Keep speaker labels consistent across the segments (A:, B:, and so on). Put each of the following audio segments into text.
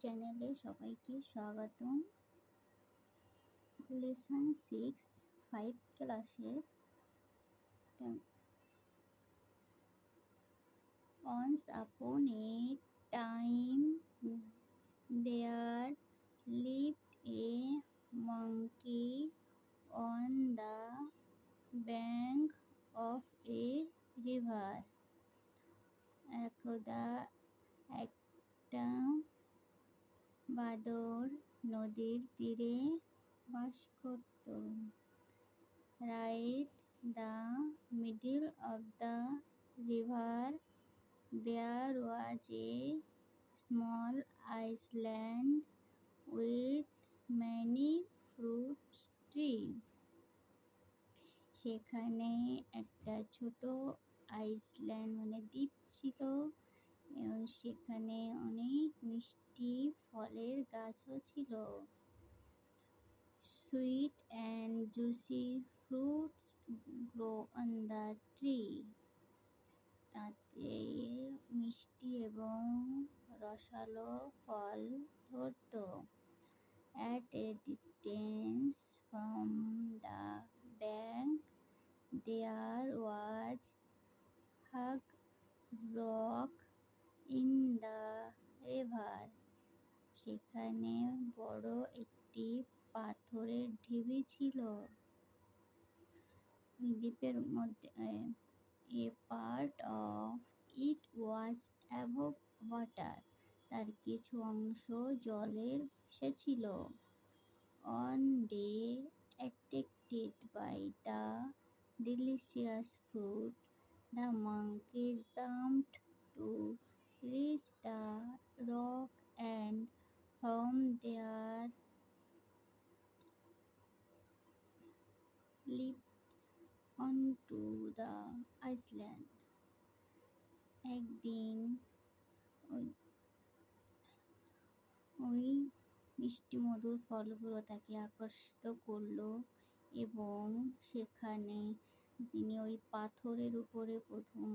A: চ্যানেলে সবাইকে স্বাগতম। লেসন 6 5 ক্লাসের Once upon a time there lived a monkey on the bank of a river. একদা একটা বাদর নদীর তীরে বাস করত। Right the middle of the river there was a small island with many fruit trees. সেখানে একটা ছোট আইসল্যান্ড দ্বীপ ছিল এবং সেখানে অনেক মিষ্টি ফলের গাছও ছিল। Sweet and juicy fruits grow on the tree. তাতে মিষ্টি এবং রসালো ফল ধরত। At a distance from the bank there was hug rock in the river. সেখানে বড় একটি পাথরের ঢিবি ছিল। দ্বীপের মধ্যে a part of it was above water. তার কিছু অংশ জলের ভেসে ছিল। On day attracted by the delicious fruit, the monkey jumped to reach the rock and from there leaped onto the island. একদিন ওই মিষ্টি মধুর ফলগুলো তাকে আকর্ষিত করলো এবং সেখানে তিনি ওই পাথরের উপরে প্রথম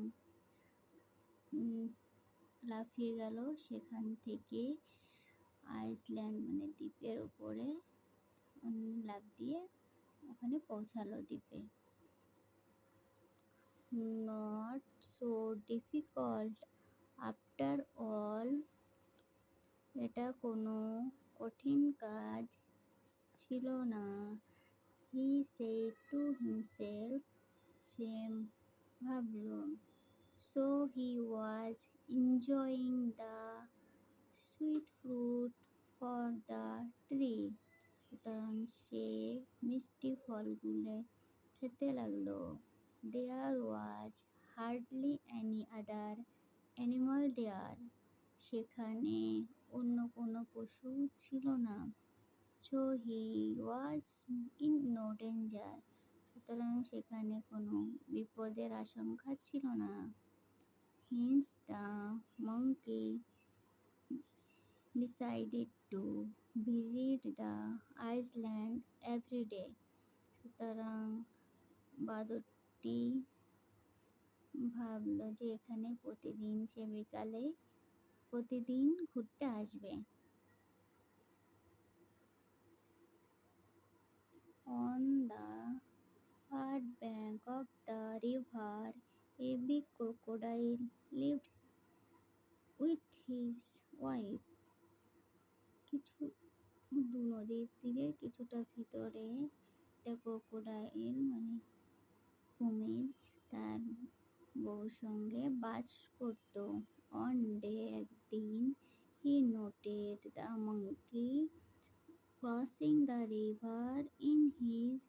A: লাফিয়ে গেল। সেখান থেকে আইসল্যান্ড দ্বীপের উপরে লাফ দিয়ে ওখানে পৌঁছালো দ্বীপে। Not so difficult after all. এটা কোনো কঠিন কাজ ছিল না। He said to himself. সে ভাবল। So he was enjoying the sweet fruit for the tree. সুতরাং সে মিষ্টি ফলগুলো খেতে লাগলো। There was hardly any other animal there. সেখানে অন্য কোনো পশু ছিল না। So he was in no danger. সুতরাং সেখানে কোনো বিপদের আশঙ্কা ছিল না। Hence the monkey decided to visit the island every day. সুতরাং বাদরটি ভাবলো যে এখানে প্রতিদিন সে বিকালে প্রতিদিন ঘুরতে আসবে। On the far bank of the river, a big crocodile lived with his wife. কিছু নদীর তীরে কিছুটা ভিতরে একটা ক্রোকোডাইল কুমির তার বউর সঙ্গে বাস করত। On day একদিন he noted the monkey crossing the river in his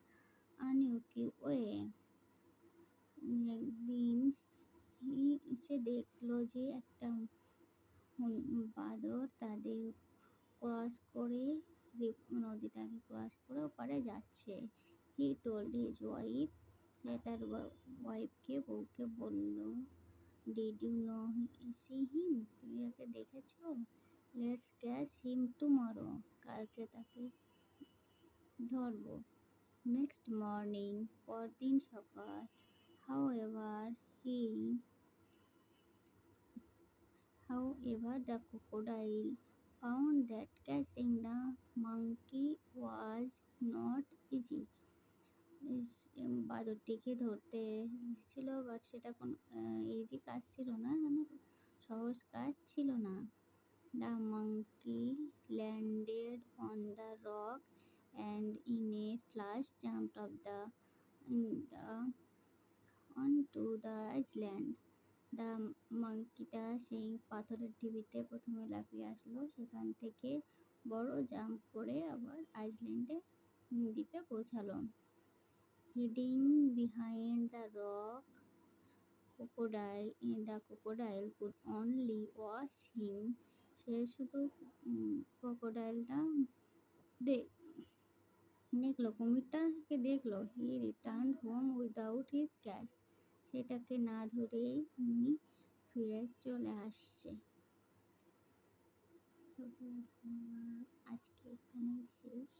A: unusual way. একদিন সে দেখলো যে একটা বাদর তাদের নদীটাকে ক্রস করে ওপারে যাচ্ছে। He told his wife. তার বউকে বলল, Did you see him? তুমি ওকে দেখেছো? Let's catch him tomorrow. কালকে তাকে ধরবো। Next morning, পরদিন সকাল। However, the crocodile found that catching the monkey was not easy. বাদরটিকে ধরতে ছিল, বাট সেটা কোনো ইজি কাজ ছিল না, মানে সহজ কাজ ছিল না। The monkey landed on the rock and in a flash jumped off the onto the island. The মাঙ্কিটা সেই পাথরের ঢিবিতে প্রথমে লাফিয়ে আসলো, সেখান থেকে বড় জাম্প করে আবার আইসল্যান্ডে দ্বীপে পৌঁছালো। Hiding behind the rock, the crocodile could only watch him. সে শুধু ক্রোকোডাইলটা দেখলো, কুমিরটাকে দেখলো। He return home without his catch, সেটাকে না ধরেই উনি ফিরে চলে আসছে। আজকে এখানেই শেষ।